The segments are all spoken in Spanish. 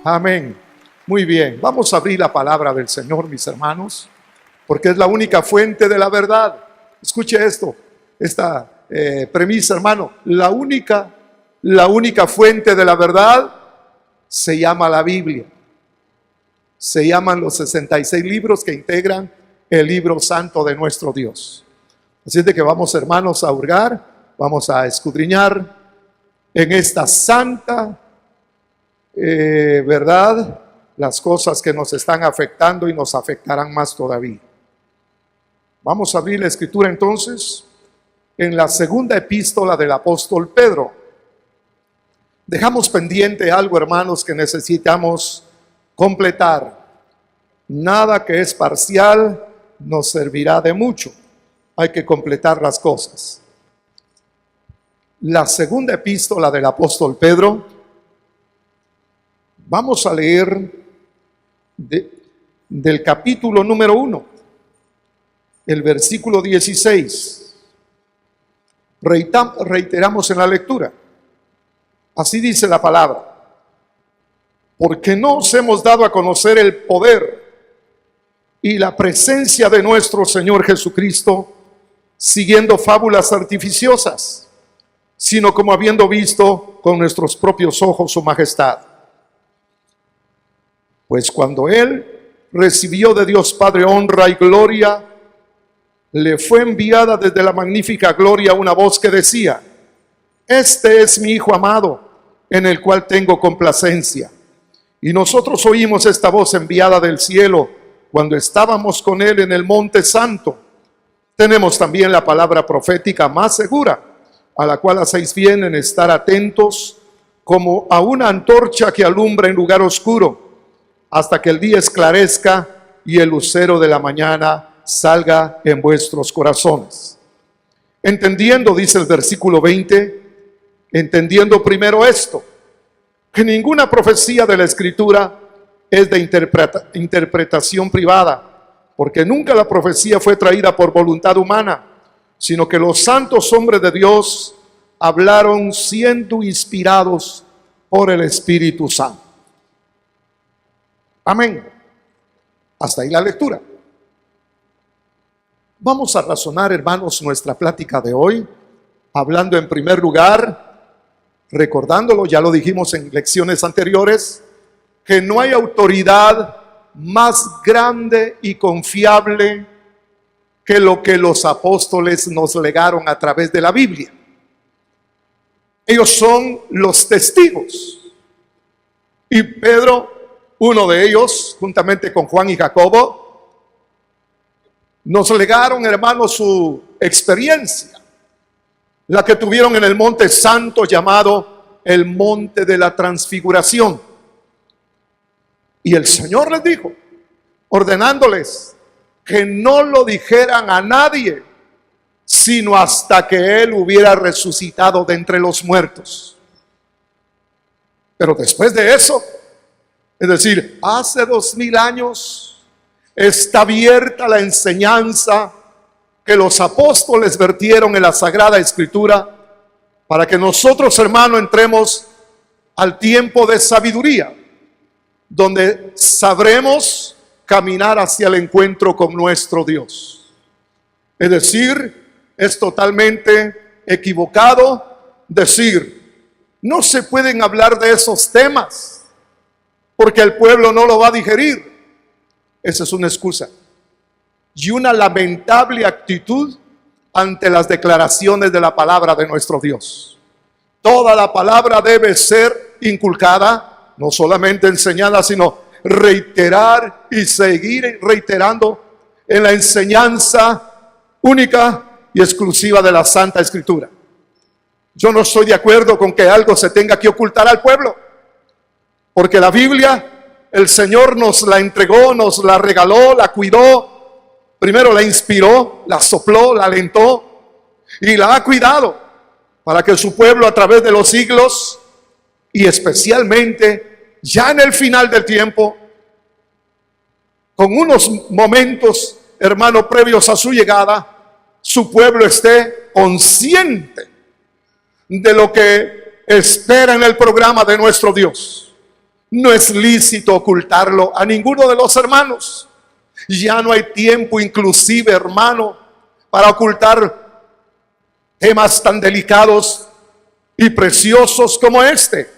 Amén. Muy bien, vamos a abrir la palabra del Señor, mis hermanos, porque es la única fuente de la verdad. Escuche esto, esta premisa, hermano. La única fuente de la verdad se llama la Biblia. Se llaman los 66 libros que integran el libro santo de nuestro Dios. Así es de que vamos, hermanos, a hurgar, vamos a escudriñar en esta santa verdad las cosas que nos están afectando y nos afectarán más todavía. Vamos a abrir la escritura entonces en la segunda epístola del apóstol Pedro. Dejamos pendiente algo, hermanos, que necesitamos completar. Nada que es parcial nos servirá de mucho. Hay que completar las cosas. La segunda epístola del apóstol Pedro, vamos a leer del capítulo número 1, el versículo 16. Reiteramos en la lectura. Así dice la palabra: porque no os hemos dado a conocer el poder y la presencia de nuestro Señor Jesucristo siguiendo fábulas artificiosas, sino como habiendo visto con nuestros propios ojos su majestad. Pues cuando Él recibió de Dios Padre honra y gloria, le fue enviada desde la magnífica gloria una voz que decía: este es mi Hijo amado, en el cual tengo complacencia. Y nosotros oímos esta voz enviada del cielo cuando estábamos con Él en el monte santo. Tenemos también la palabra profética más segura, a la cual hacéis bien en estar atentos como a una antorcha que alumbra en lugar oscuro, hasta que el día esclarezca y el lucero de la mañana salga en vuestros corazones. Entendiendo, dice el versículo 20, entendiendo primero esto, que ninguna profecía de la Escritura es de interpretación privada, porque nunca la profecía fue traída por voluntad humana, sino que los santos hombres de Dios hablaron siendo inspirados por el Espíritu Santo. Amén. Hasta ahí la lectura. Vamos a razonar, hermanos, nuestra plática de hoy, hablando en primer lugar, recordándolo, ya lo dijimos en lecciones anteriores, que no hay autoridad más grande y confiable que lo que los apóstoles nos legaron a través de la Biblia. Ellos son los testigos. Y Pedro, uno de ellos, juntamente con Juan y Jacobo, nos legaron, hermanos, su experiencia, la que tuvieron en el monte santo llamado el monte de la transfiguración. Y el Señor les dijo, ordenándoles que no lo dijeran a nadie, sino hasta que Él hubiera resucitado de entre los muertos. Pero después de eso, es decir, hace 2000 años, está abierta la enseñanza que los apóstoles vertieron en la Sagrada Escritura para que nosotros, hermanos, entremos al tiempo de sabiduría, donde sabremos caminar hacia el encuentro con nuestro Dios. Es decir, es totalmente equivocado decir, no se pueden hablar de esos temas porque el pueblo no lo va a digerir. Esa es una excusa y una lamentable actitud ante las declaraciones de la palabra de nuestro Dios. Toda la palabra debe ser inculcada, no solamente enseñada, sino reiterar y seguir reiterando en la enseñanza única y exclusiva de la Santa Escritura. Yo no estoy de acuerdo con que algo se tenga que ocultar al pueblo, porque la Biblia, el Señor nos la entregó, nos la regaló, la cuidó, primero la inspiró, la sopló, la alentó y la ha cuidado para que su pueblo a través de los siglos y especialmente ya en el final del tiempo, con unos momentos, hermano, previos a su llegada, su pueblo esté consciente de lo que espera en el programa de nuestro Dios. No es lícito ocultarlo a ninguno de los hermanos. Ya no hay tiempo inclusive, hermano, para ocultar temas tan delicados y preciosos como este,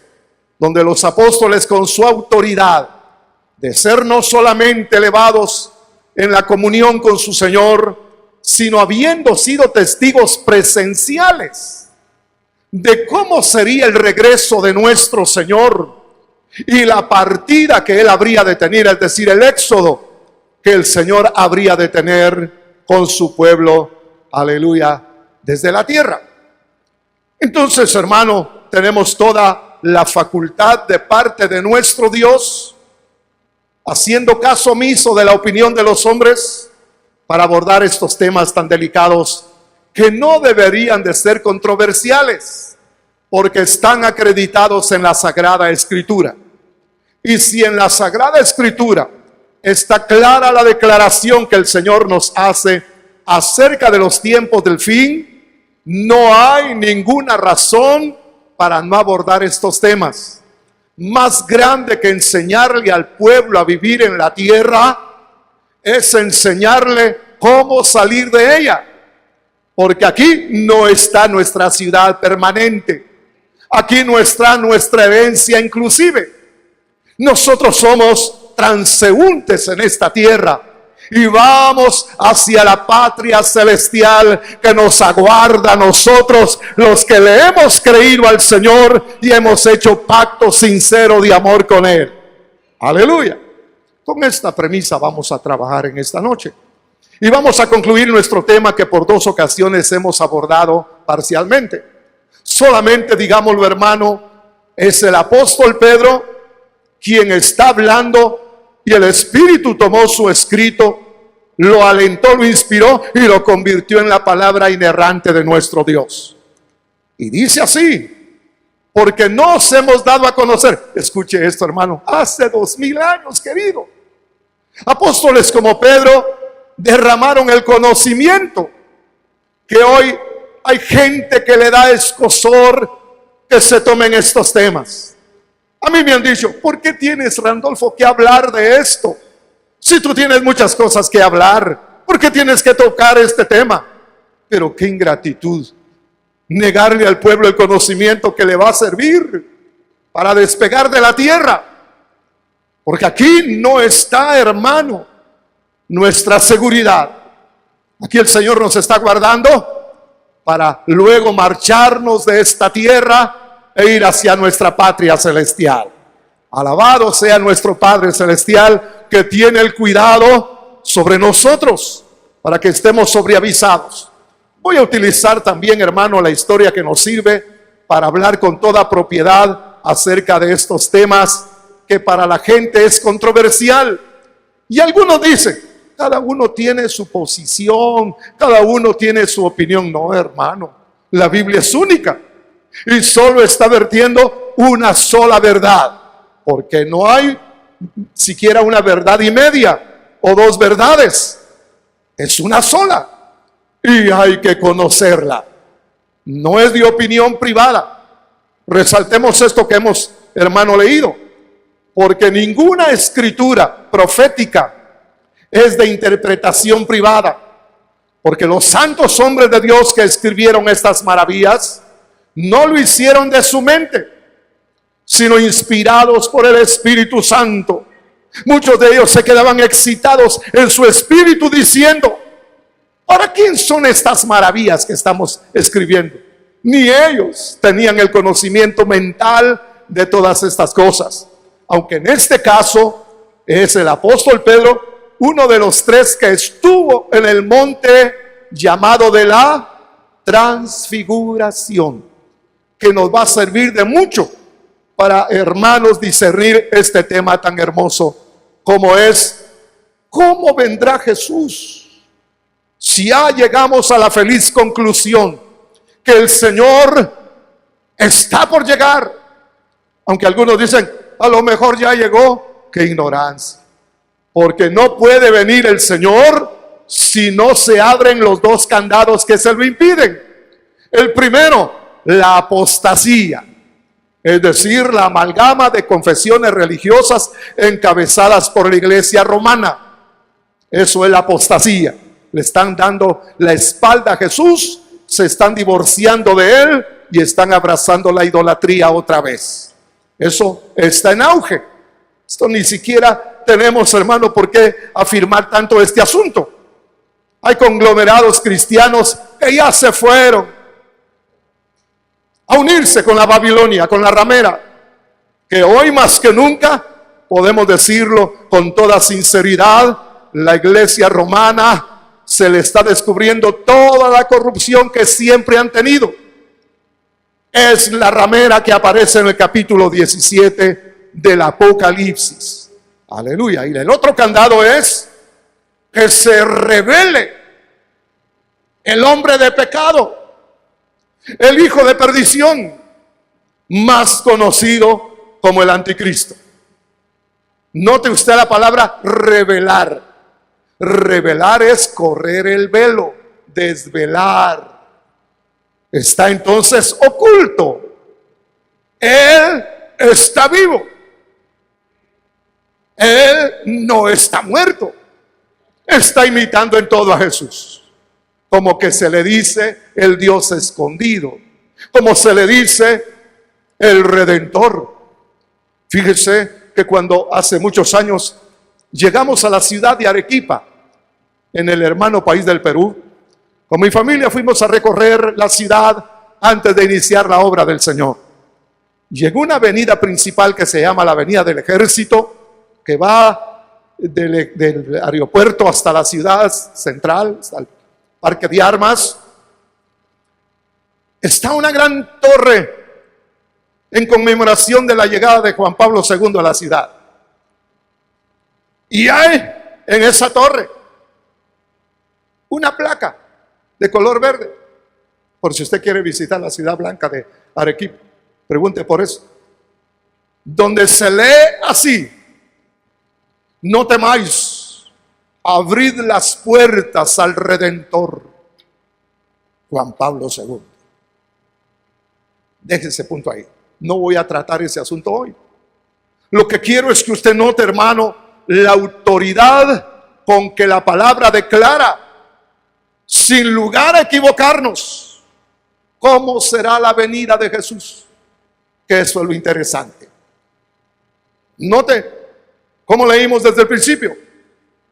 donde los apóstoles con su autoridad de ser no solamente elevados en la comunión con su Señor, sino habiendo sido testigos presenciales de cómo sería el regreso de nuestro Señor y la partida que Él habría de tener, es decir, el éxodo que el Señor habría de tener con su pueblo, aleluya, desde la tierra. Entonces, hermano, tenemos toda la facultad de parte de nuestro Dios, haciendo caso omiso de la opinión de los hombres, para abordar estos temas tan delicados que no deberían de ser controversiales, porque están acreditados en la Sagrada Escritura. Y si en la Sagrada Escritura está clara la declaración que el Señor nos hace acerca de los tiempos del fin, no hay ninguna razón para no abordar estos temas. Más grande que enseñarle al pueblo a vivir en la tierra es enseñarle cómo salir de ella, porque aquí no está nuestra ciudad permanente, aquí no está nuestra herencia inclusive. Nosotros somos transeúntes en esta tierra y vamos hacia la patria celestial que nos aguarda a nosotros, los que le hemos creído al Señor y hemos hecho pacto sincero de amor con Él. Aleluya. Con esta premisa vamos a trabajar en esta noche. Y vamos a concluir nuestro tema que por 2 ocasiones hemos abordado parcialmente. Solamente, digámoslo, hermano, es el apóstol Pedro quien está hablando, y el Espíritu tomó su escrito, lo alentó, lo inspiró y lo convirtió en la palabra inerrante de nuestro Dios. Y dice así: porque nos hemos dado a conocer, escuche esto, hermano, hace 2000 años, querido, apóstoles como Pedro derramaron el conocimiento que hoy hay gente que le da escozor que se tomen estos temas. A mí me han dicho: ¿por qué tienes, Randolfo, que hablar de esto? Si tú tienes muchas cosas que hablar, ¿por qué tienes que tocar este tema? Pero qué ingratitud, negarle al pueblo el conocimiento que le va a servir para despegar de la tierra. Porque aquí no está, hermano, nuestra seguridad. Aquí el Señor nos está guardando para luego marcharnos de esta tierra e ir hacia nuestra patria celestial. Alabado sea nuestro Padre celestial, que tiene el cuidado sobre nosotros para que estemos sobreavisados. Voy a utilizar también, hermano, la historia que nos sirve para hablar con toda propiedad acerca de estos temas que para la gente es controversial. Y algunos dicen: cada uno tiene su posición, cada uno tiene su opinión. No, hermano, la Biblia es única y solo está vertiendo una sola verdad, porque no hay siquiera una verdad y media o 2 verdades, es una sola y hay que conocerla. No es de opinión privada. Resaltemos esto que hemos, hermano, leído, porque ninguna escritura profética es de interpretación privada, porque los santos hombres de Dios que escribieron estas maravillas no lo hicieron de su mente, sino inspirados por el Espíritu Santo. Muchos de ellos se quedaban excitados en su espíritu diciendo: ¿para quién son estas maravillas que estamos escribiendo? Ni ellos tenían el conocimiento mental de todas estas cosas. Aunque en este caso es el apóstol Pedro, uno de los 3 que estuvo en el monte llamado de la transfiguración, que nos va a servir de mucho para, hermanos, discernir este tema tan hermoso como es: ¿cómo vendrá Jesús? Si ya llegamos a la feliz conclusión que el Señor está por llegar, aunque algunos dicen: a lo mejor ya llegó, qué ignorancia, porque no puede venir el Señor si no se abren los 2 candados que se lo impiden. El primero, la apostasía, es decir, la amalgama de confesiones religiosas encabezadas por la iglesia romana. Eso es la apostasía. Le están dando la espalda a Jesús, se están divorciando de Él y están abrazando la idolatría otra vez. Eso está en auge. Esto ni siquiera tenemos, hermano, por qué afirmar tanto este asunto. Hay conglomerados cristianos que ya se fueron a unirse con la Babilonia, con la ramera, que hoy más que nunca, podemos decirlo con toda sinceridad, la iglesia romana se le está descubriendo toda la corrupción que siempre han tenido. Es la ramera que aparece en el capítulo 17 del Apocalipsis. Aleluya. Y el otro candado es que se revele el hombre de pecado, el hijo de perdición, más conocido como el anticristo. Note usted la palabra revelar. Revelar es correr el velo, desvelar. Está entonces oculto. Él está vivo. Él no está muerto. Está imitando en todo a Jesús. Como que se le dice el Dios escondido. Como se le dice el Redentor. Fíjese que cuando hace muchos años llegamos a la ciudad de Arequipa, en el hermano país del Perú, con mi familia fuimos a recorrer la ciudad antes de iniciar la obra del Señor. Llegó una avenida principal que se llama la Avenida del Ejército, que va del aeropuerto hasta la ciudad central, hasta el Parque de Armas. Está una gran torre en conmemoración de la llegada de Juan Pablo II a la ciudad. Y hay en esa torre una placa de color verde, por si usted quiere visitar la ciudad blanca de Arequipa, pregunte por eso, donde se lee así: no temáis, abrid las puertas al Redentor, Juan Pablo II. Deje ese punto ahí, no voy a tratar ese asunto hoy. Lo que quiero es que usted note, hermano, la autoridad con que la palabra declara, sin lugar a equivocarnos, cómo será la venida de Jesús. Que eso es lo interesante. Note cómo leímos desde el principio: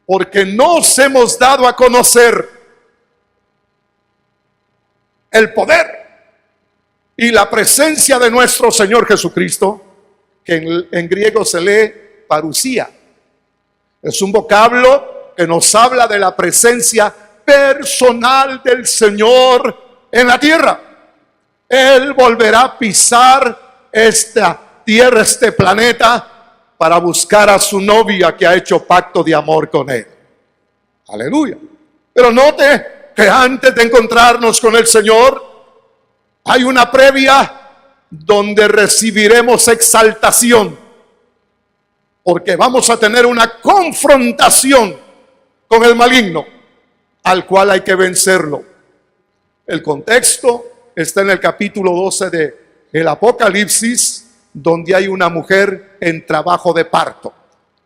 porque nos hemos dado a conocer el poder y la presencia de nuestro Señor Jesucristo, que en griego se lee parusía. Es un vocablo que nos habla de la presencia personal del Señor en la tierra. Él volverá a pisar esta tierra, este planeta, para buscar a su novia que ha hecho pacto de amor con él. Aleluya. Pero note que antes de encontrarnos con el Señor, hay una previa donde recibiremos exaltación, porque vamos a tener una confrontación con el maligno, al cual hay que vencerlo. El contexto está en el capítulo 12 del Apocalipsis, donde hay una mujer en trabajo de parto,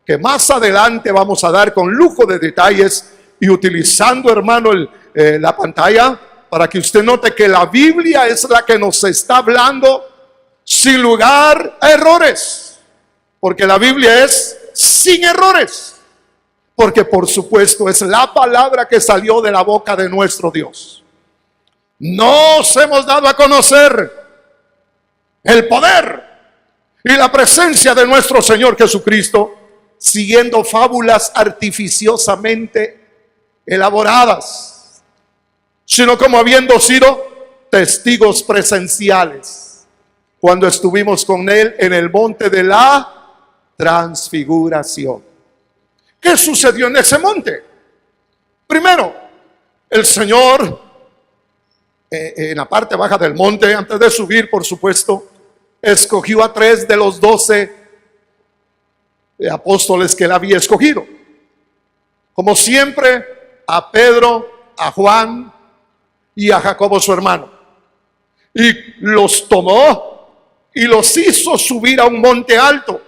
que más adelante vamos a dar con lujo de detalles, y utilizando, hermano, la pantalla, para que usted note que la Biblia es la que nos está hablando sin lugar a errores, porque la Biblia es sin errores. Porque por supuesto es la palabra que salió de la boca de nuestro Dios. Nos hemos dado a conocer el poder y la presencia de nuestro Señor Jesucristo, siguiendo fábulas artificiosamente elaboradas, sino como habiendo sido testigos presenciales cuando estuvimos con Él en el monte de la transfiguración. ¿Qué sucedió en ese monte? Primero, el Señor, en la parte baja del monte, antes de subir, por supuesto, escogió a 3 de los 12 apóstoles que él había escogido. Como siempre, a Pedro, a Juan y a Jacobo su hermano. Y los tomó y los hizo subir a un monte alto,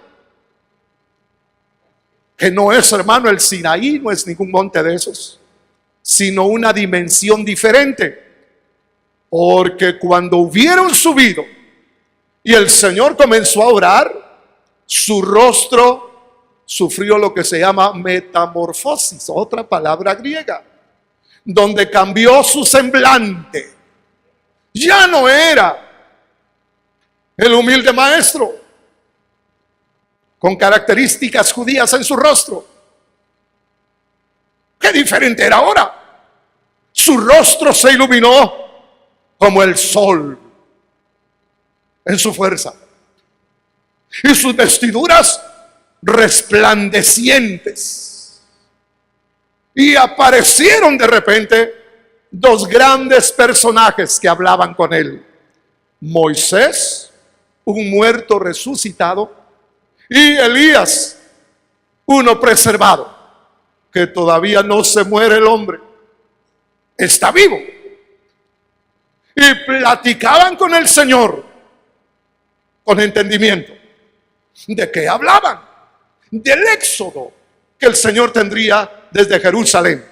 que no es, hermano, el Sinaí, no es ningún monte de esos, sino una dimensión diferente. Porque cuando hubieron subido y el Señor comenzó a orar, su rostro sufrió lo que se llama metamorfosis, otra palabra griega, donde cambió su semblante. Ya no era el humilde maestro con características judías en su rostro. Qué diferente era ahora. Su rostro se iluminó como el sol en su fuerza, y sus vestiduras resplandecientes. Y aparecieron de repente dos grandes personajes que hablaban con él: Moisés, un muerto resucitado, y Elías, uno preservado, que todavía no se muere el hombre, está vivo. Y platicaban con el Señor con entendimiento. ¿De qué hablaban? Del éxodo que el Señor tendría desde Jerusalén.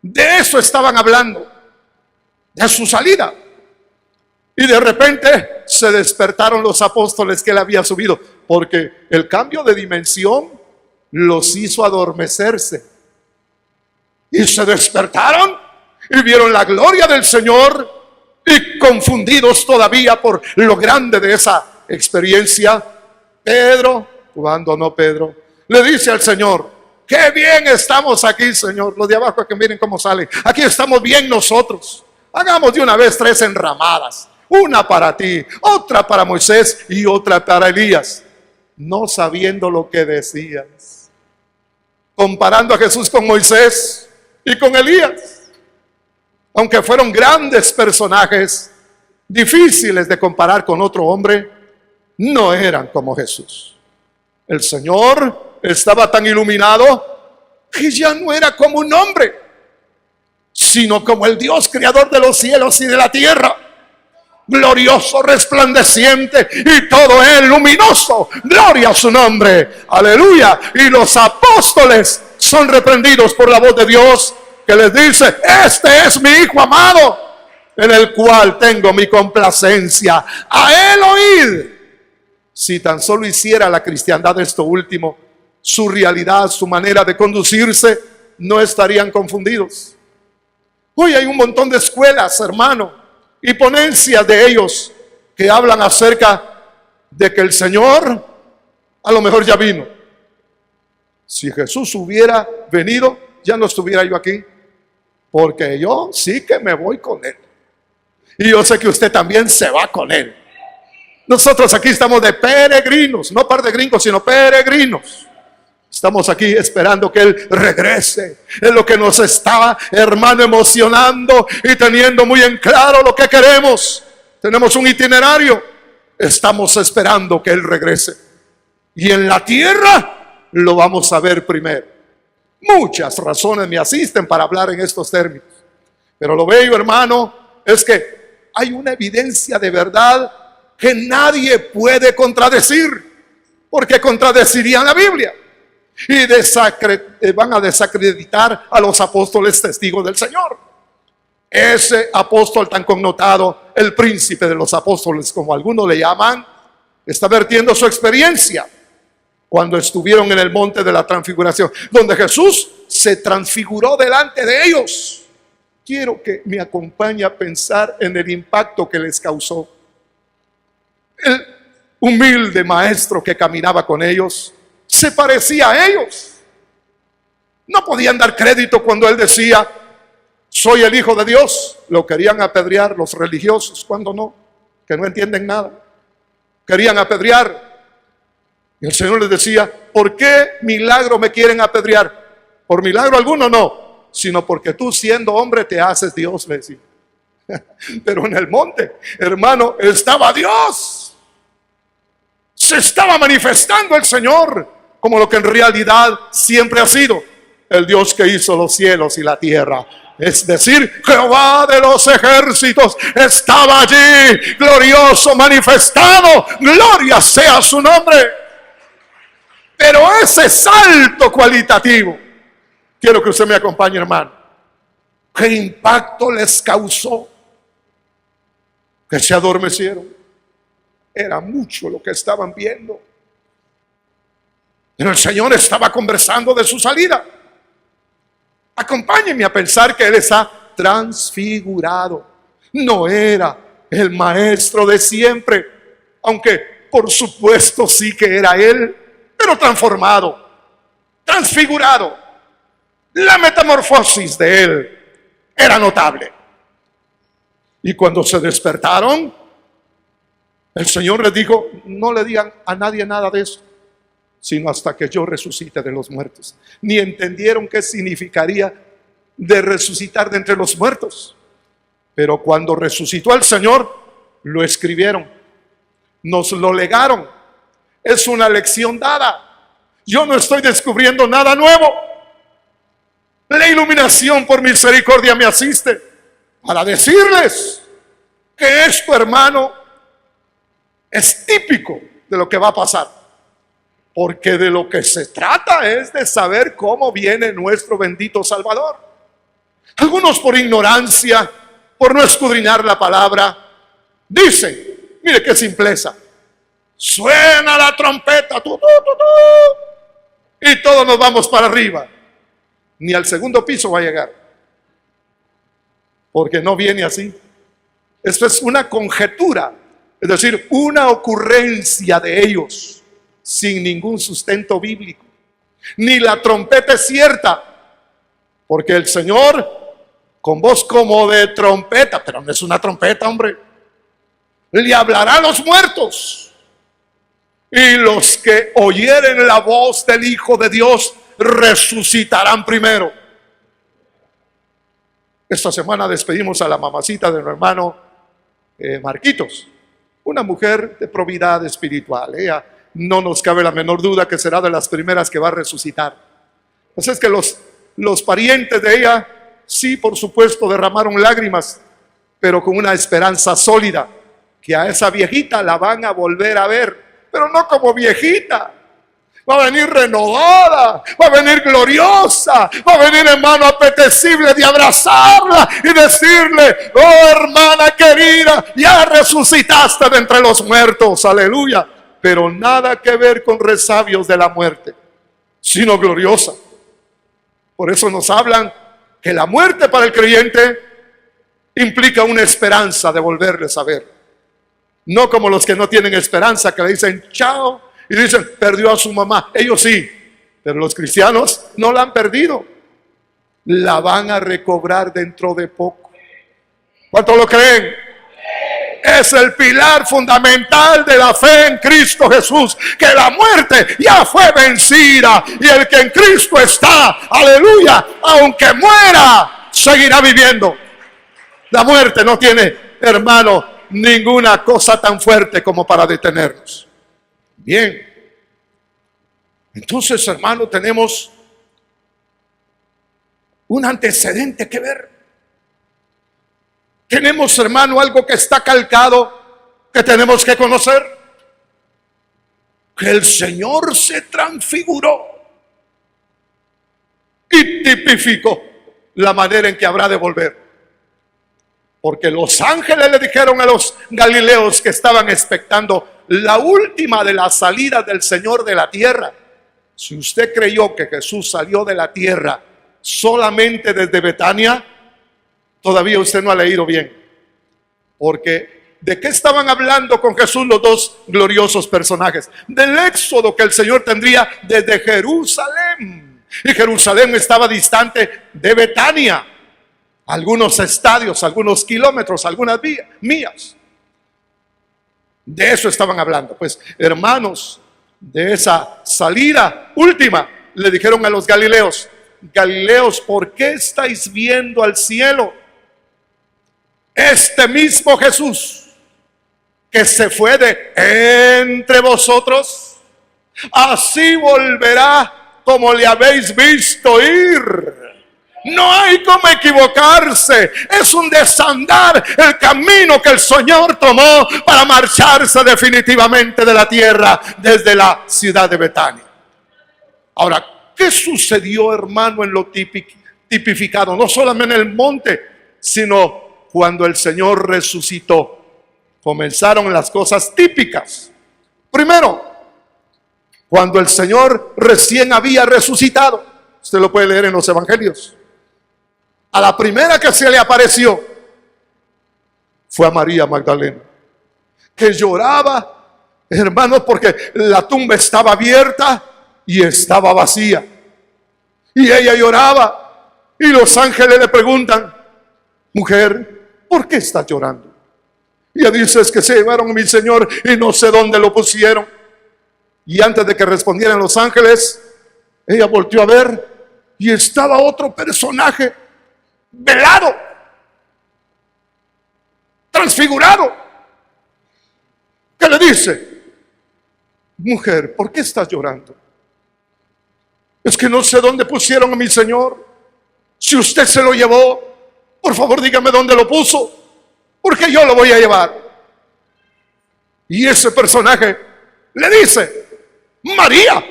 De eso estaban hablando, de su salida. Y de repente se despertaron los apóstoles que él había subido, porque el cambio de dimensión los hizo adormecerse. Y se despertaron y vieron la gloria del Señor, y confundidos todavía por lo grande de esa experiencia, Pedro, cuando no Pedro, le dice al Señor: qué bien estamos aquí, Señor. Los de abajo, que miren cómo salen. Aquí estamos bien nosotros. Hagamos de una vez 3 enramadas, una para ti, otra para Moisés y otra para Elías. No sabiendo lo que decías, comparando a Jesús con Moisés y con Elías. Aunque fueron grandes personajes, difíciles de comparar con otro hombre, no eran como Jesús. El Señor estaba tan iluminado que ya no era como un hombre, sino como el Dios creador de los cielos y de la tierra, glorioso, resplandeciente, y todo él luminoso. Gloria a su nombre, aleluya. Y los apóstoles son reprendidos por la voz de Dios, que les dice: este es mi Hijo amado, en el cual tengo mi complacencia. A él oíd. Si tan solo hiciera la cristiandad esto último, su realidad, su manera de conducirse, no estarían confundidos. Hoy hay un montón de escuelas, hermano, y ponencias de ellos que hablan acerca de que el Señor a lo mejor ya vino. Si Jesús hubiera venido, ya no estuviera yo aquí, porque yo sí que me voy con él, y yo sé que usted también se va con él. Nosotros aquí estamos de peregrinos, no par de gringos, sino peregrinos. Estamos aquí esperando que él regrese. Es lo que nos está, hermano, emocionando y teniendo muy en claro lo que queremos. Tenemos un itinerario. Estamos esperando que él regrese, y en la tierra lo vamos a ver primero. Muchas razones me asisten para hablar en estos términos, pero lo bello, hermano, es que hay una evidencia de verdad que nadie puede contradecir, porque contradecirían la Biblia y van a desacreditar a los apóstoles testigos del Señor. Ese apóstol tan connotado, el príncipe de los apóstoles, como algunos le llaman, está vertiendo su experiencia cuando estuvieron en el monte de la transfiguración, donde Jesús se transfiguró delante de ellos. Quiero que me acompañe a pensar en el impacto que les causó. El humilde maestro que caminaba con ellos se parecía a ellos. No podían dar crédito cuando él decía: soy el Hijo de Dios. Lo querían apedrear los religiosos, cuando no, que no entienden nada. Querían apedrear. Y el Señor les decía: ¿por qué milagro me quieren apedrear? Por milagro alguno no, sino porque tú, siendo hombre, te haces Dios, le decía. Pero en el monte, hermano, estaba Dios. Se estaba manifestando el Señor como lo que en realidad siempre ha sido: el Dios que hizo los cielos y la tierra. Es decir, Jehová de los ejércitos estaba allí, glorioso, manifestado. Gloria sea su nombre. Pero ese salto cualitativo, quiero que usted me acompañe, hermano. ¿Qué impacto les causó? Que se adormecieron. Era mucho lo que estaban viendo. Pero el Señor estaba conversando de su salida. Acompáñenme a pensar que Él está transfigurado. No era el maestro de siempre, aunque por supuesto sí que era Él, pero transformado, transfigurado. La metamorfosis de Él era notable. Y cuando se despertaron, el Señor les dijo: no le digan a nadie nada de eso, sino hasta que yo resucite de los muertos. Ni entendieron qué significaría de resucitar de entre los muertos. Pero cuando resucitó el Señor, lo escribieron, nos lo legaron. Es una lección dada. Yo no estoy descubriendo nada nuevo. La iluminación por misericordia me asiste para decirles que esto, hermano, es típico de lo que va a pasar. Porque de lo que se trata es de saber cómo viene nuestro bendito Salvador. Algunos, por ignorancia, por no escudriñar la palabra, dicen: mire qué simpleza, suena la trompeta, tu, tu, tu, tu, y todos nos vamos para arriba. Ni al segundo piso va a llegar, porque no viene así. Esto es una conjetura, es decir, una ocurrencia de ellos, sin ningún sustento bíblico. Ni la trompeta es cierta, porque el Señor, con voz como de trompeta, pero no es una trompeta, hombre, le hablará a los muertos, y los que oyeren la voz del Hijo de Dios resucitarán primero. Esta semana despedimos a la mamacita de nuestro hermano Marquitos, una mujer de probidad espiritual. Ella, no nos cabe la menor duda que será de las primeras que va a resucitar. Pues es que los parientes de ella, sí, por supuesto, derramaron lágrimas, pero con una esperanza sólida, que a esa viejita la van a volver a ver, pero no como viejita. Va a venir renovada, va a venir gloriosa, va a venir, hermano, apetecible de abrazarla y decirle: oh, hermana querida, ya resucitaste de entre los muertos, aleluya. Pero nada que ver con resabios de la muerte, sino gloriosa. Por eso nos hablan que la muerte para el creyente implica una esperanza de volverles a ver. No como los que no tienen esperanza, que le dicen chao y dicen: perdió a su mamá. Ellos sí, pero los cristianos no la han perdido. La van a recobrar dentro de poco. ¿Cuántos lo creen? Es el pilar fundamental de la fe en Cristo Jesús, que la muerte ya fue vencida, y el que en Cristo está, aleluya, aunque muera, seguirá viviendo. La muerte no tiene, hermano, ninguna cosa tan fuerte como para detenernos. Bien, entonces, hermano, tenemos un antecedente que ver. Tenemos, hermano, algo que está calcado, que tenemos que conocer: que el Señor se transfiguró y tipificó la manera en que habrá de volver. Porque los ángeles le dijeron a los galileos que estaban expectando la última de las salidas del Señor de la tierra: si usted creyó que Jesús salió de la tierra solamente desde Betania, todavía usted no ha leído bien. Porque ¿de qué estaban hablando con Jesús los dos gloriosos personajes? Del éxodo que el Señor tendría desde Jerusalén. Y Jerusalén estaba distante de Betania, algunos estadios, algunos kilómetros, algunas millas. De eso estaban hablando. Pues, hermanos, de esa salida última le dijeron a los galileos: Galileos, ¿por qué estáis viendo al cielo? Este mismo Jesús que se fue de entre vosotros, así volverá como le habéis visto ir. No hay cómo equivocarse. Es un desandar el camino que el Señor tomó para marcharse definitivamente de la tierra desde la ciudad de Betania. Ahora, ¿qué sucedió, hermano, en lo tipificado? No solamente en el monte, sino cuando el Señor resucitó. Comenzaron las cosas típicas. Primero, cuando el Señor recién había resucitado. Usted lo puede leer en los evangelios. A la primera que se le apareció fue a María Magdalena, que lloraba, hermanos, porque la tumba estaba abierta y estaba vacía. Y ella lloraba y los ángeles le preguntan: mujer, ¿por qué estás llorando? Y ella dice: es que se llevaron a mi Señor y no sé dónde lo pusieron. Y antes de que respondieran los ángeles, ella volteó a ver y estaba otro personaje velado, transfigurado, que le dice: mujer, ¿por qué estás llorando? Es que no sé dónde pusieron a mi Señor. Si usted se lo llevó, por favor dígame dónde lo puso, porque yo lo voy a llevar. Y ese personaje le dice: María.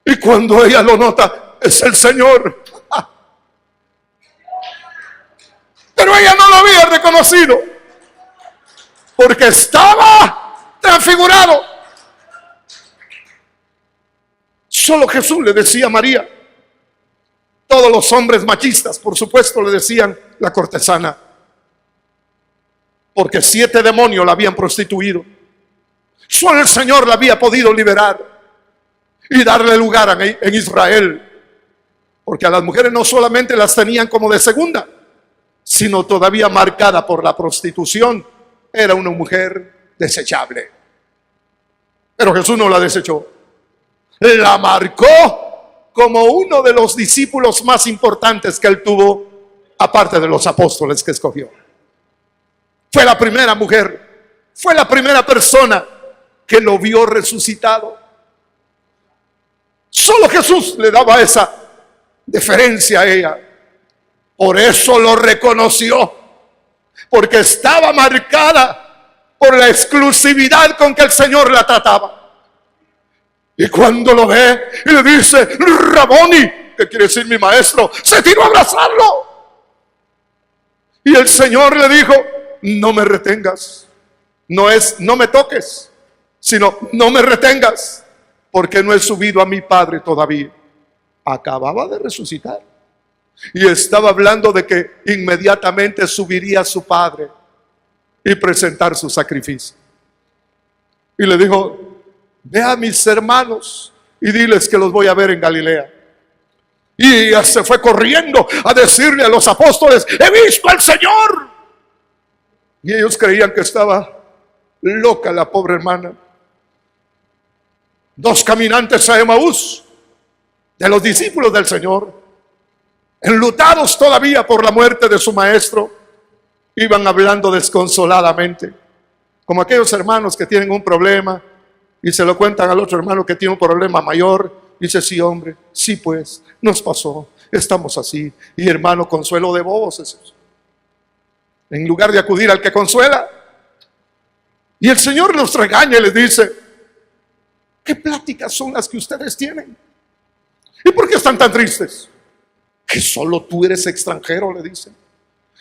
Y cuando ella lo nota, es el Señor. Pero ella no lo había reconocido, porque estaba transfigurado. Solo Jesús le decía a María. Todos los hombres machistas, por supuesto, le decían la cortesana, porque 7 demonios la habían prostituido. Solo el Señor la había podido liberar y darle lugar en Israel, porque a las mujeres no solamente las tenían como de segunda, sino todavía marcada por la prostitución. Era una mujer desechable. Pero Jesús no la desechó. La marcó como uno de los discípulos más importantes que él tuvo, aparte de los apóstoles que escogió. Fue la primera mujer, fue la primera persona que lo vio resucitado. Solo Jesús le daba esa deferencia a ella. Por eso lo reconoció, porque estaba marcada por la exclusividad con que el Señor la trataba. Y cuando lo ve y le dice: Raboni, que quiere decir mi maestro, se tiró a abrazarlo. Y el Señor le dijo: no me retengas. No es no me toques, sino no me retengas, porque no he subido a mi Padre todavía. Acababa de resucitar y estaba hablando de que inmediatamente subiría a su Padre y presentar su sacrificio. Y le dijo: ve a mis hermanos y diles que los voy a ver en Galilea. Y ella se fue corriendo a decirle a los apóstoles: he visto al Señor. Y ellos creían que estaba loca la pobre hermana. 2 caminantes a Emaús, de los discípulos del Señor, enlutados todavía por la muerte de su maestro, iban hablando desconsoladamente, como aquellos hermanos que tienen un problema y se lo cuentan al otro hermano que tiene un problema mayor. Dice: sí, hombre, sí, pues nos pasó, estamos así. Y hermano, consuelo de bobos es eso, en lugar de acudir al que consuela. Y el Señor los regaña y les dice: ¿qué pláticas son las que ustedes tienen? ¿Y por qué están tan tristes? Que solo tú eres extranjero, le dice.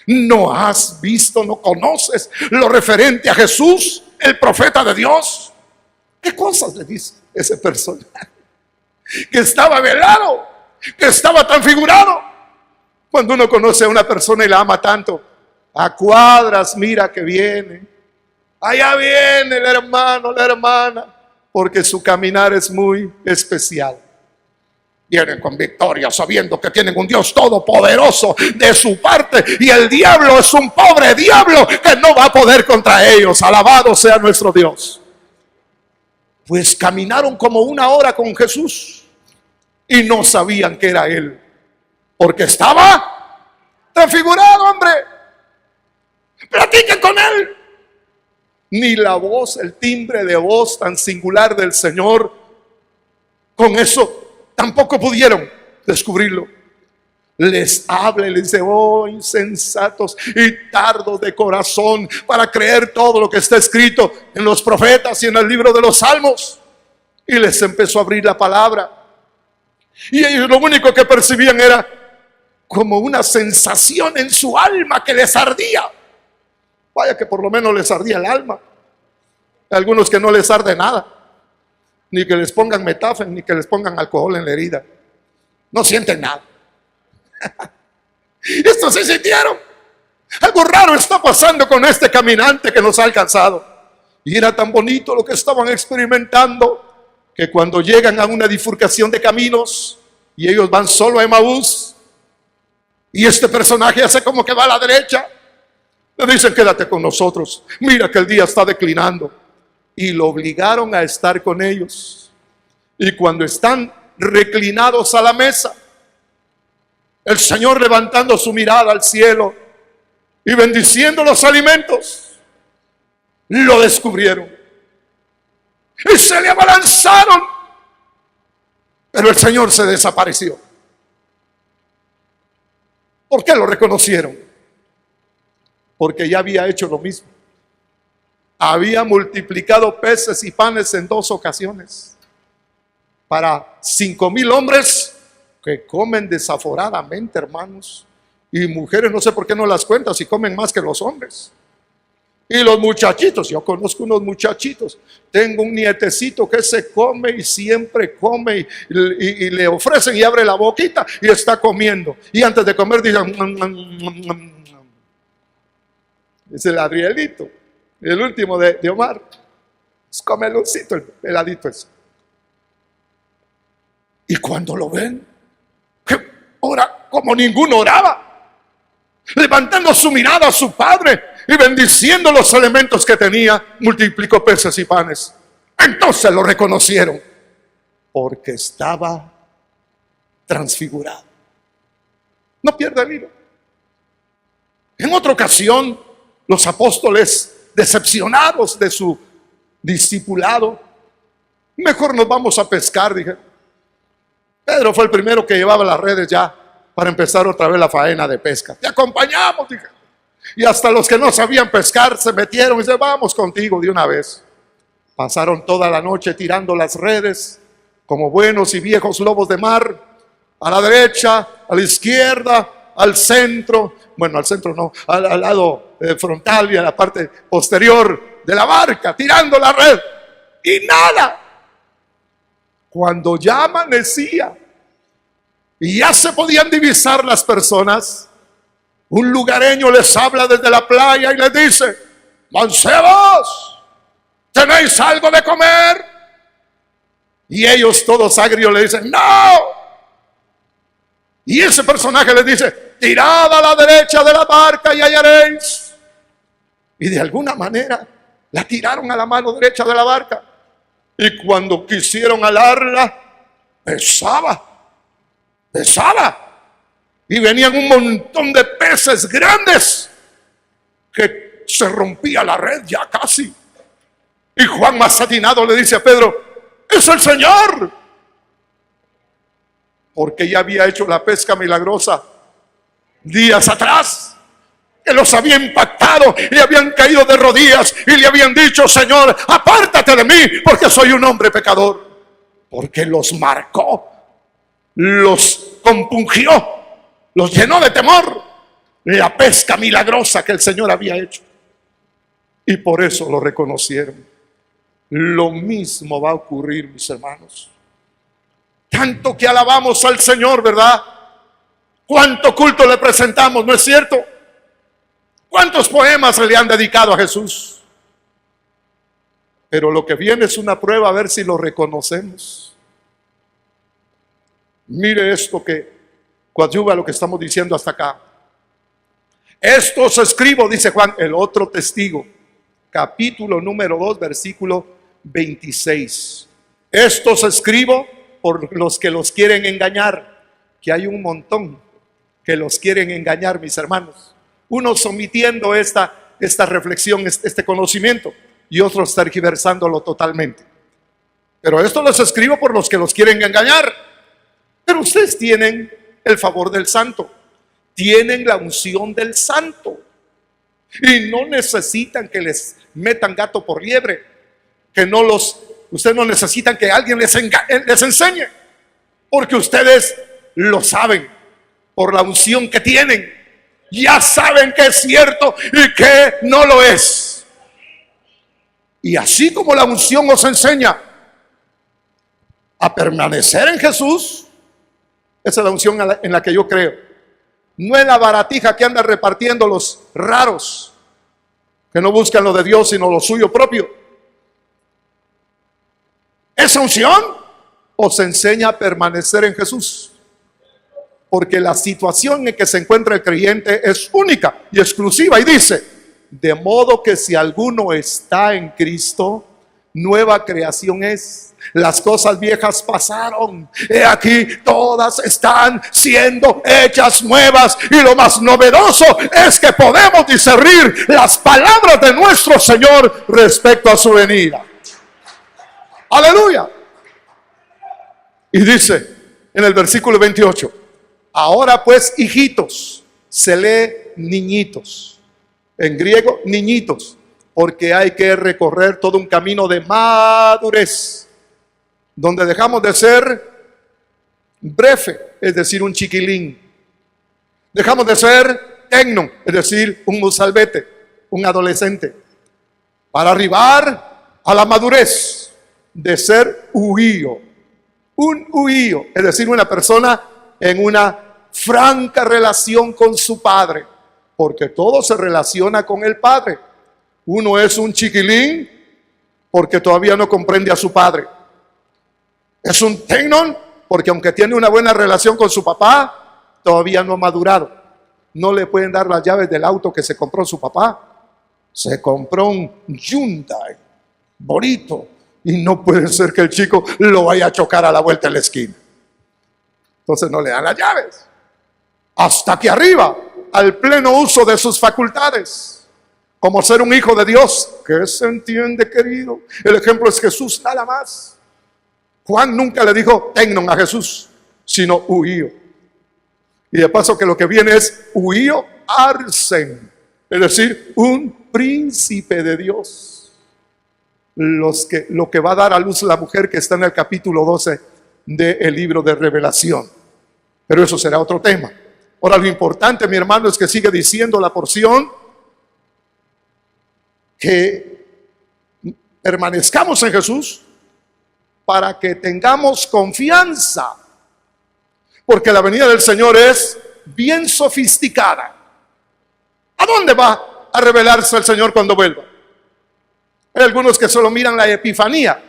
¿No has visto, no conoces lo referente a Jesús, el profeta de Dios? ¿Qué cosas le dice ese personaje? Que estaba velado, que estaba transfigurado. Cuando uno conoce a una persona y la ama tanto, a cuadras mira que viene. Allá viene el hermano, la hermana, porque su caminar es muy especial. Vienen con victoria, sabiendo que tienen un Dios todopoderoso de su parte, y el diablo es un pobre diablo que no va a poder contra ellos. Alabado sea nuestro Dios. Pues caminaron como 1 hora con Jesús y no sabían que era Él, porque estaba transfigurado, hombre. Platiquen con Él. Ni la voz, el timbre de voz tan singular del Señor, con eso tampoco pudieron descubrirlo. les habla y les dice: oh, insensatos y tardos de corazón para creer todo lo que está escrito en los profetas y en el libro de los Salmos. Y les empezó a abrir la palabra. Y ellos lo único que percibían era como una sensación en su alma que les ardía. Vaya que por lo menos les ardía el alma. Hay algunos que no les arde nada, ni que les pongan metafen, ni que les pongan alcohol en la herida. No sienten nada. Estos se sintieron. Algo raro está pasando con este caminante que nos ha alcanzado. Y era tan bonito lo que estaban experimentando, que cuando llegan a una bifurcación de caminos y ellos van solo a Emaús, y este personaje hace como que va a la derecha, le dicen: quédate con nosotros, mira que el día está declinando. Y lo obligaron a estar con ellos. Y cuando están reclinados a la mesa, el Señor levantando su mirada al cielo y bendiciendo los alimentos, lo descubrieron y se le abalanzaron. Pero el Señor se desapareció. ¿Por qué lo reconocieron? Porque ya había hecho lo mismo. Había multiplicado peces y panes en 2 ocasiones para 5,000 hombres que comen desaforadamente, hermanos. Y mujeres, no sé por qué no las cuentas, si comen más que los hombres. Y los muchachitos, yo conozco unos muchachitos. Tengo un nietecito que se come y siempre come y le ofrecen y abre la boquita y está comiendo. Y antes de comer dicen: es el Adrielito, el último de Omar. Es comeloncito, el peladito ese. Y cuando lo ven, que ora como ninguno oraba, levantando su mirada a su padre y bendiciendo los elementos que tenía, multiplicó peces y panes. Entonces lo reconocieron, porque estaba transfigurado. No pierda el hilo. En otra ocasión, los apóstoles, decepcionados de su discipulado: mejor nos vamos a pescar, dije. Pedro fue el primero que llevaba las redes ya para empezar otra vez la faena de pesca. Te acompañamos, dije. Y hasta los que no sabían pescar se metieron y dice: vamos contigo de una vez. Pasaron toda la noche tirando las redes como buenos y viejos lobos de mar, a la derecha, a la izquierda, al centro. Bueno, al centro no, al lado frontal y a la parte posterior de la barca, tirando la red. Y nada. Cuando ya amanecía y ya se podían divisar las personas, un lugareño les habla desde la playa y les dice: mancebos, ¿tenéis algo de comer? Y ellos todos agrios le dicen: no. Y ese personaje les dice: tirad a la derecha de la barca y hallaréis. Y de alguna manera la tiraron a la mano derecha de la barca. Y cuando quisieron alarla, pesaba. Y venían un montón de peces grandes que se rompía la red ya casi. Y Juan, más atinado, le dice a Pedro: ¡es el Señor! Porque ya había hecho la pesca milagrosa días atrás, que los había impactado y habían caído de rodillas y le habían dicho: Señor, apártate de mí, porque soy un hombre pecador. Porque los marcó, los compungió, los llenó de temor la pesca milagrosa que el Señor había hecho. Y por eso lo reconocieron. Lo mismo va a ocurrir, mis hermanos. Tanto que alabamos al Señor, ¿verdad? ¿Cuánto culto le presentamos, no es cierto? ¿Cuántos poemas se le han dedicado a Jesús? Pero lo que viene es una prueba a ver si lo reconocemos. Mire esto que coadyuva lo que estamos diciendo hasta acá. Esto os escribo, dice Juan, el otro testigo, capítulo número 2, versículo 26. Esto os escribo por los que los quieren engañar, que hay un montón que los quieren engañar, mis hermanos. Unos omitiendo esta reflexión, este conocimiento, y otros tergiversándolo totalmente. Pero esto les escribo por los que los quieren engañar. Pero ustedes tienen el favor del santo. Tienen la unción del santo. Y no necesitan que les metan gato por liebre. Ustedes no necesitan que alguien les enseñe. Porque ustedes lo saben por la unción que tienen. Ya saben que es cierto y que no lo es. Y así como la unción os enseña a permanecer en Jesús, esa es la unción en la que yo creo. No es la baratija que anda repartiendo los raros, que no buscan lo de Dios sino lo suyo propio. Esa unción os enseña a permanecer en Jesús. Porque la situación en que se encuentra el creyente es única y exclusiva. Y dice, de modo que si alguno está en Cristo, nueva creación es. Las cosas viejas pasaron. He aquí, todas están siendo hechas nuevas. Y lo más novedoso es que podemos discernir las palabras de nuestro Señor respecto a su venida. Aleluya. Y dice en el versículo 28, ahora pues, hijitos, se lee niñitos. En griego, niñitos, porque hay que recorrer todo un camino de madurez, donde dejamos de ser brefe, es decir, un chiquilín. Dejamos de ser tecno, es decir, un mozalbete, un adolescente, para arribar a la madurez de ser huío. Un huío, es decir, una persona en una franca relación con su padre, porque todo se relaciona con el padre. Uno es un chiquilín porque todavía no comprende a su padre. Es un tecnon porque aunque tiene una buena relación con su papá, todavía no ha madurado. No le pueden dar las llaves del auto que se compró su papá. Se compró un Hyundai bonito y no puede ser que el chico lo vaya a chocar a la vuelta de la esquina. Entonces no le dan las llaves. Hasta que arriba, al pleno uso de sus facultades, como ser un hijo de Dios. ¿Qué se entiende, querido? El ejemplo es Jesús, nada más. Juan nunca le dijo tecnon a Jesús, sino huío. Y de paso que lo que viene es huío arsen, es decir, un príncipe de Dios. Lo que va a dar a luz la mujer que está en el capítulo 12 del libro de Revelación. Pero eso será otro tema. Ahora lo importante, mi hermano, es que sigue diciendo la porción que permanezcamos en Jesús para que tengamos confianza, porque la venida del Señor es bien sofisticada. ¿A dónde va a revelarse el Señor cuando vuelva? Hay algunos que solo miran la epifanía.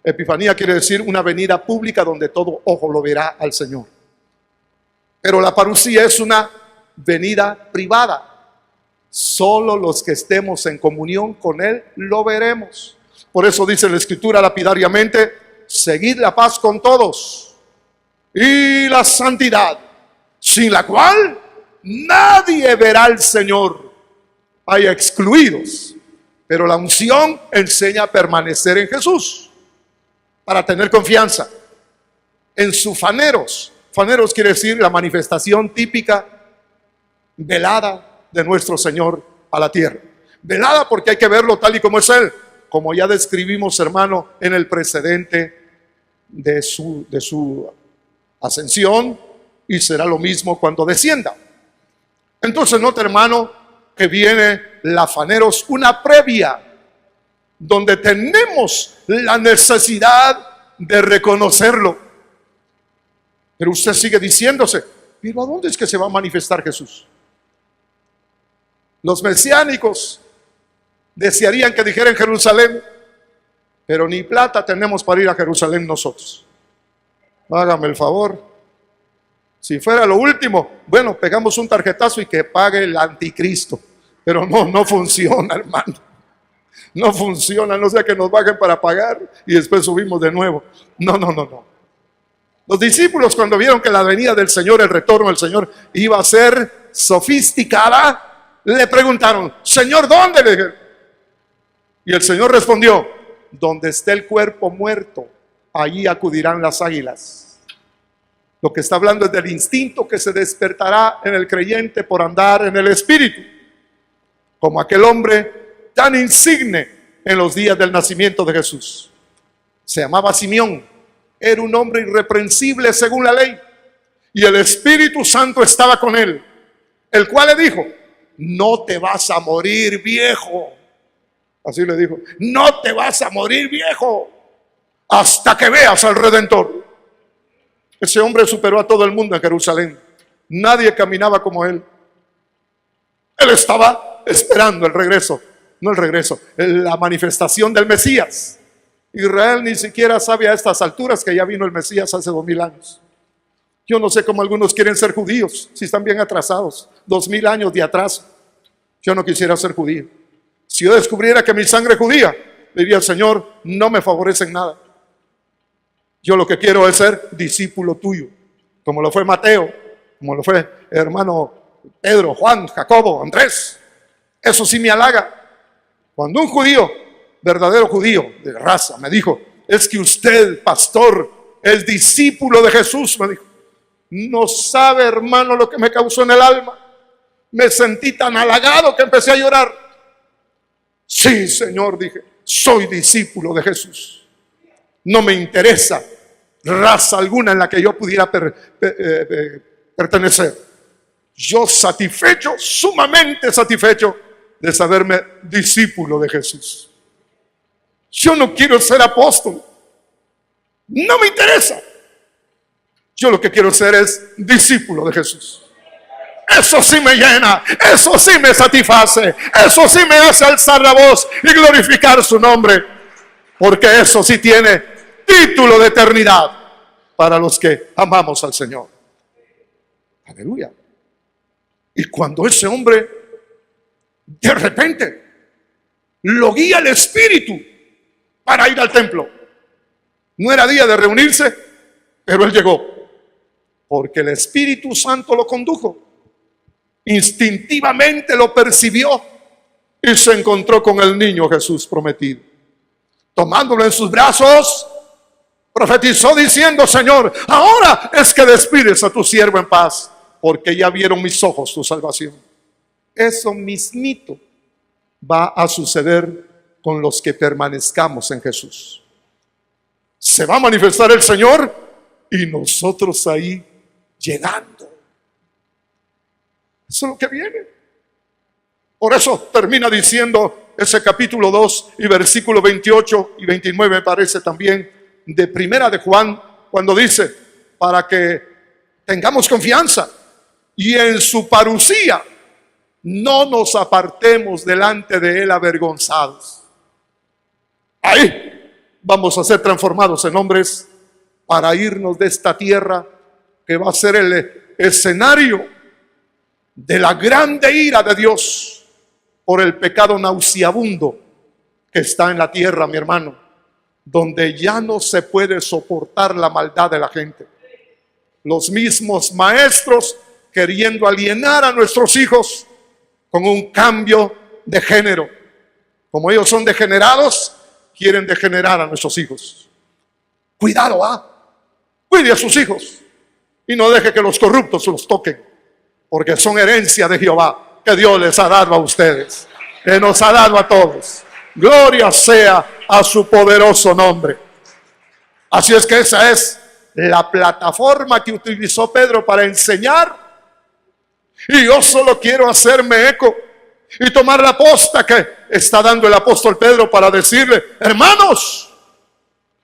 Epifanía quiere decir una venida pública donde todo ojo lo verá al Señor. Pero la parucía es una venida privada. Solo los que estemos en comunión con Él lo veremos. Por eso dice la Escritura lapidariamente, seguid la paz con todos y la santidad, sin la cual nadie verá al Señor. Hay excluidos, pero la unción enseña a permanecer en Jesús para tener confianza en sus faneros. Faneros quiere decir la manifestación típica velada de nuestro Señor a la tierra. Velada porque hay que verlo tal y como es Él, como ya describimos, hermano, en el precedente de su ascensión, y será lo mismo cuando descienda. Entonces nota, hermano, que viene la faneros, una previa, donde tenemos la necesidad de reconocerlo. Pero usted sigue diciéndose, pero ¿a dónde es que se va a manifestar Jesús? Los mesiánicos desearían que dijera en Jerusalén, pero ni plata tenemos para ir a Jerusalén nosotros. Hágame el favor. Si fuera lo último, bueno, pegamos un tarjetazo y que pague el anticristo. Pero no funciona, hermano. No funciona, no sea que nos bajen para pagar y después subimos de nuevo. No. Los discípulos, cuando vieron que la venida del Señor, el retorno del Señor, iba a ser sofisticada, le preguntaron, Señor, ¿dónde? Le dijeron. Y el Señor respondió, donde esté el cuerpo muerto, allí acudirán las águilas. Lo que está hablando es del instinto que se despertará en el creyente por andar en el Espíritu, como aquel hombre tan insigne en los días del nacimiento de Jesús. Se llamaba Simeón, era un hombre irreprensible según la ley, y el Espíritu Santo estaba con él, el cual le dijo: no te vas a morir, viejo. Así le dijo: no te vas a morir, viejo, hasta que veas al Redentor. Ese hombre superó a todo el mundo en Jerusalén. Nadie caminaba como él. Él estaba esperando el regreso, no el regreso, la manifestación del Mesías. Israel ni siquiera sabe a estas alturas que ya vino el Mesías hace 2000 años. Yo no sé cómo algunos quieren ser judíos si están bien atrasados, 2000 años de atraso. Yo no quisiera ser judío. Si yo descubriera que mi sangre es judía, diría: Señor, no me favorece en nada. Yo lo que quiero es ser discípulo tuyo, como lo fue Mateo, como lo fue hermano Pedro, Juan, Jacobo, Andrés. Eso sí me halaga. Cuando un judío, verdadero judío de raza, me dijo: es que usted, pastor, es discípulo de Jesús, me dijo. No sabe, hermano, lo que me causó en el alma. Me sentí tan halagado que empecé a llorar. Sí, Señor, dije, soy discípulo de Jesús. No me interesa raza alguna en la que yo pudiera pertenecer. Yo satisfecho, sumamente satisfecho de saberme discípulo de Jesús. Yo no quiero ser apóstol, no me interesa. Yo lo que quiero ser es discípulo de Jesús. Eso sí me llena, eso sí me satisface, eso sí me hace alzar la voz y glorificar su nombre, porque eso sí tiene título de eternidad para los que amamos al Señor. Aleluya. Y cuando ese hombre de repente lo guía el Espíritu para ir al templo, no era día de reunirse, pero él llegó porque el Espíritu Santo lo condujo. Instintivamente lo percibió y se encontró con el niño Jesús prometido. Tomándolo en sus brazos, profetizó diciendo: Señor, ahora es que despides a tu siervo en paz, porque ya vieron mis ojos tu salvación. Eso mismito va a suceder con los que permanezcamos en Jesús. Se va a manifestar el Señor y nosotros ahí llegando. Eso es lo que viene. Por eso termina diciendo ese capítulo 2 y versículo 28 y 29, me parece también, de Primera de Juan, cuando dice: para que tengamos confianza y en su parucía no nos apartemos delante de él avergonzados. Ahí vamos a ser transformados en hombres para irnos de esta tierra que va a ser el escenario de la grande ira de Dios por el pecado nauseabundo que está en la tierra, mi hermano, donde ya no se puede soportar la maldad de la gente. Los mismos maestros queriendo alienar a nuestros hijos con un cambio de género. Como ellos son degenerados, quieren degenerar a nuestros hijos. Cuidado, cuide a sus hijos y no deje que los corruptos los toquen, porque son herencia de Jehová que Dios les ha dado a ustedes, que nos ha dado a todos. Gloria sea a su poderoso nombre. Así es que esa es la plataforma que utilizó Pedro para enseñar. Y yo solo quiero hacerme eco y tomar la posta que está dando el apóstol Pedro para decirle: hermanos,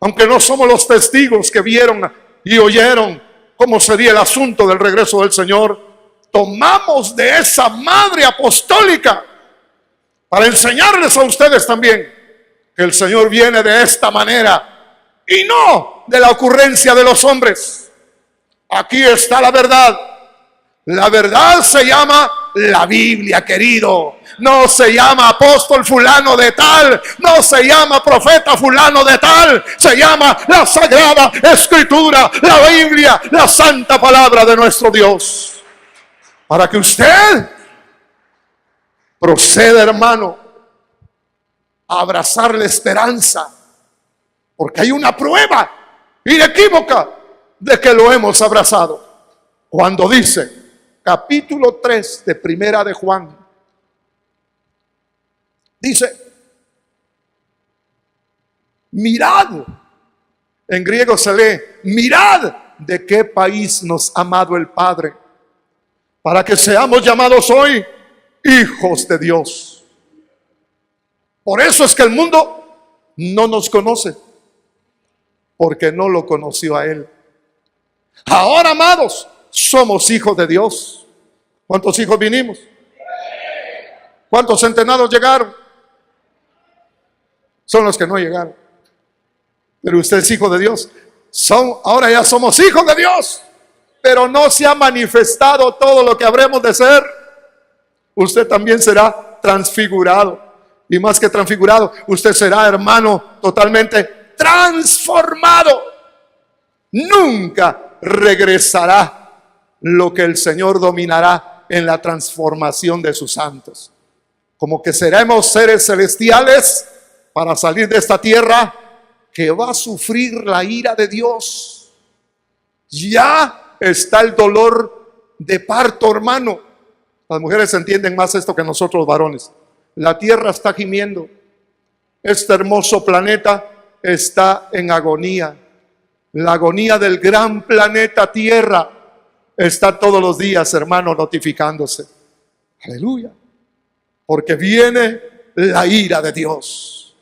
aunque no somos los testigos que vieron y oyeron cómo sería el asunto del regreso del Señor, tomamos de esa madre apostólica para enseñarles a ustedes también que el Señor viene de esta manera y no de la ocurrencia de los hombres. Aquí está la verdad. La verdad se llama la Biblia, querido. No se llama apóstol fulano de tal, no se llama profeta fulano de tal, se llama la Sagrada Escritura, la Biblia, la santa palabra de nuestro Dios. Para que usted proceda, hermano, a abrazar la esperanza, porque hay una prueba inequívoca de que lo hemos abrazado. Cuando dice, capítulo 3 de Primera de Juan, dice, mirad, en griego se lee, mirad de qué país nos ha amado el Padre, para que seamos llamados hoy hijos de Dios. Por eso es que el mundo no nos conoce, porque no lo conoció a Él. Ahora, amados, somos hijos de Dios. ¿Cuántos hijos vinimos? ¿Cuántos centenados llegaron? Son los que no llegaron. Pero usted es hijo de Dios. Ahora ya somos hijos de Dios. Pero no se ha manifestado todo lo que habremos de ser. Usted también será transfigurado. Y más que transfigurado, usted será, hermano, totalmente transformado. Nunca regresará lo que el Señor dominará en la transformación de sus santos. Como que seremos seres celestiales para salir de esta tierra que va a sufrir la ira de Dios. Ya está el dolor de parto, hermano. Las mujeres entienden más esto que nosotros los varones. La tierra está gimiendo. Este hermoso planeta está en agonía. La agonía del gran planeta Tierra está todos los días, hermano, notificándose. Aleluya. Porque viene la ira de Dios.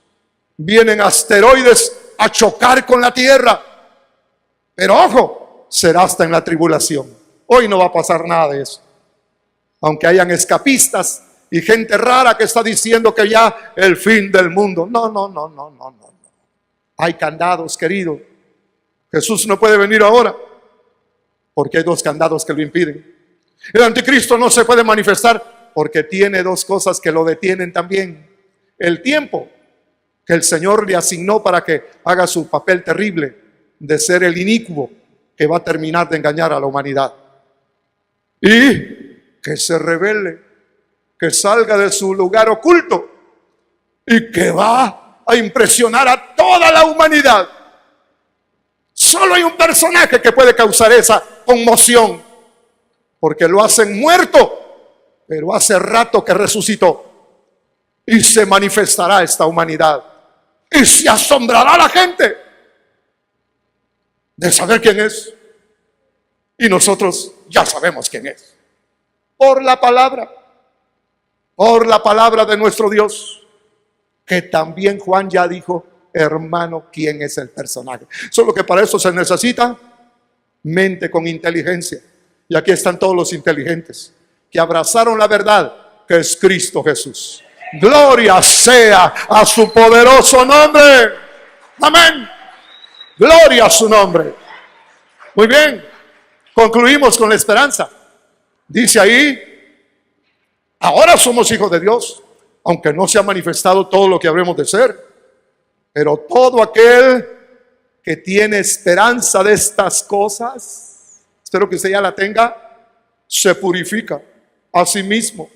Vienen asteroides a chocar con la Tierra. Pero ojo, será hasta en la tribulación. Hoy no va a pasar nada de eso. Aunque hayan escapistas y gente rara que está diciendo que ya el fin del mundo. No. Hay candados, querido. Jesús no puede venir ahora porque hay dos candados que lo impiden. El anticristo no se puede manifestar porque tiene dos cosas que lo detienen también. El tiempo que el Señor le asignó para que haga su papel terrible de ser el inicuo que va a terminar de engañar a la humanidad. Y que se revele, que salga de su lugar oculto y que va a impresionar a toda la humanidad. Solo hay un personaje que puede causar esa conmoción, porque lo hacen muerto, pero hace rato que resucitó. Y se manifestará esta humanidad. Y se asombrará la gente de saber quién es. Y nosotros ya sabemos quién es. Por la palabra de nuestro Dios, que también Juan ya dijo, hermano, ¿quién es el personaje? Solo que para eso se necesita mente con inteligencia. Y aquí están todos los inteligentes que abrazaron la verdad, que es Cristo Jesús. Gloria sea a su poderoso nombre. Amén. Gloria a su nombre. Muy bien. Concluimos con la esperanza. Dice ahí, ahora somos hijos de Dios, aunque no se ha manifestado todo lo que habremos de ser. Pero todo aquel que tiene esperanza de estas cosas, espero que usted ya la tenga, se purifica a sí mismo.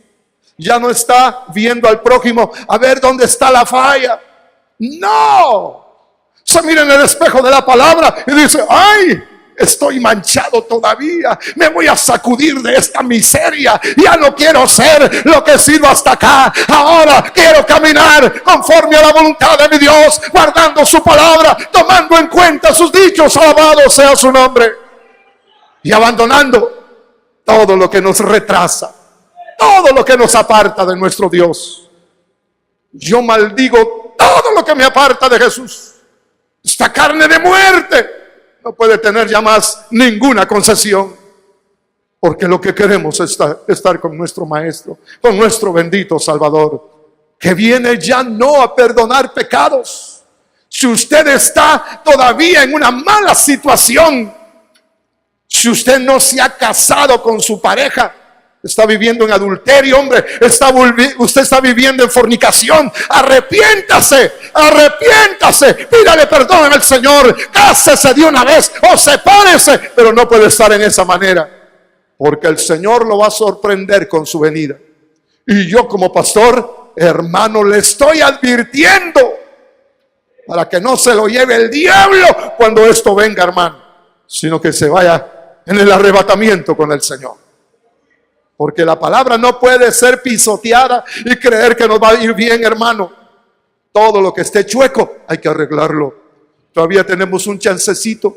Ya no está viendo al prójimo a ver dónde está la falla. No. Se mira en el espejo de la palabra y dice, ¡ay! Estoy manchado todavía. Me voy a sacudir de esta miseria. Ya no quiero ser lo que he sido hasta acá. Ahora quiero caminar conforme a la voluntad de mi Dios, guardando su palabra, tomando en cuenta sus dichos. Alabado sea su nombre. Y abandonando todo lo que nos retrasa, todo lo que nos aparta de nuestro Dios. Yo maldigo todo lo que me aparta de Jesús. Esta carne de muerte no puede tener ya más ninguna concesión, porque lo que queremos es estar con nuestro Maestro, con nuestro bendito Salvador, que viene ya no a perdonar pecados. Si usted está todavía en una mala situación, si usted no se ha casado con su pareja, está viviendo en adulterio, hombre, usted está viviendo en fornicación, arrepiéntase, pídale perdón al Señor, cásese de una vez o sepárese, pero no puede estar en esa manera, porque el Señor lo va a sorprender con su venida. Y yo como pastor, hermano, le estoy advirtiendo para que no se lo lleve el diablo cuando esto venga, hermano. sino que se vaya en el arrebatamiento con el Señor. Porque la palabra no puede ser pisoteada y creer que nos va a ir bien, hermano. Todo lo que esté chueco hay que arreglarlo. Todavía tenemos un chancecito.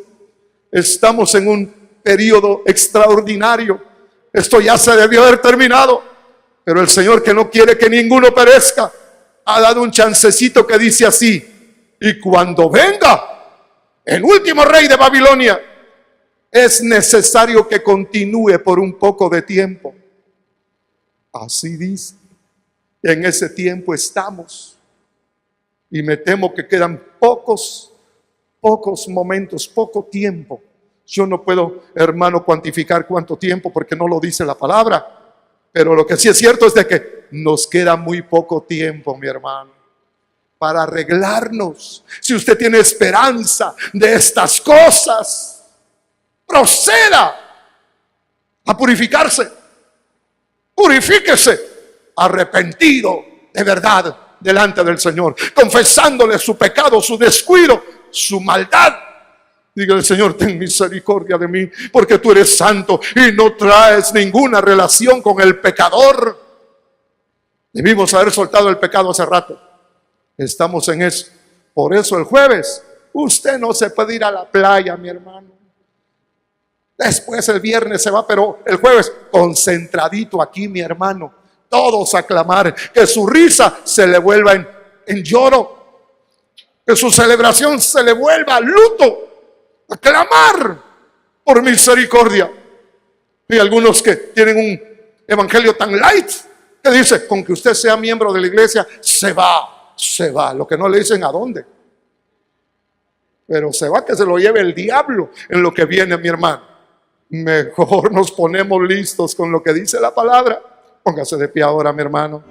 Estamos en un periodo extraordinario. Esto ya se debió haber terminado, pero el Señor, que no quiere que ninguno perezca, ha dado un chancecito que dice así: y cuando venga el último rey de Babilonia, es necesario que continúe por un poco de tiempo. Así dice. En ese tiempo estamos. Y me temo que quedan pocos momentos, poco tiempo. Yo no puedo, hermano, cuantificar cuánto tiempo, porque no lo dice la palabra. Pero lo que sí es cierto es de que nos queda muy poco tiempo, mi hermano, para arreglarnos. Si usted tiene esperanza de estas cosas, proceda a purificarse. Purifíquese, arrepentido de verdad delante del Señor, confesándole su pecado, su descuido, su maldad. Dígale: Señor, ten misericordia de mí, porque tú eres santo y no traes ninguna relación con el pecador. Debimos haber soltado el pecado hace rato. Estamos en eso. Por eso el jueves usted no se puede ir a la playa, mi hermano. Después el viernes se va, pero el jueves concentradito aquí, mi hermano. Todos a clamar, que su risa se le vuelva en lloro, que su celebración se le vuelva luto, a clamar por misericordia. Y algunos que tienen un evangelio tan light, que dice: con que usted sea miembro de la iglesia, se va. Lo que no le dicen a dónde. Pero se va, que se lo lleve el diablo en lo que viene, mi hermano. Mejor nos ponemos listos con lo que dice la palabra. Póngase de pie ahora, mi hermano.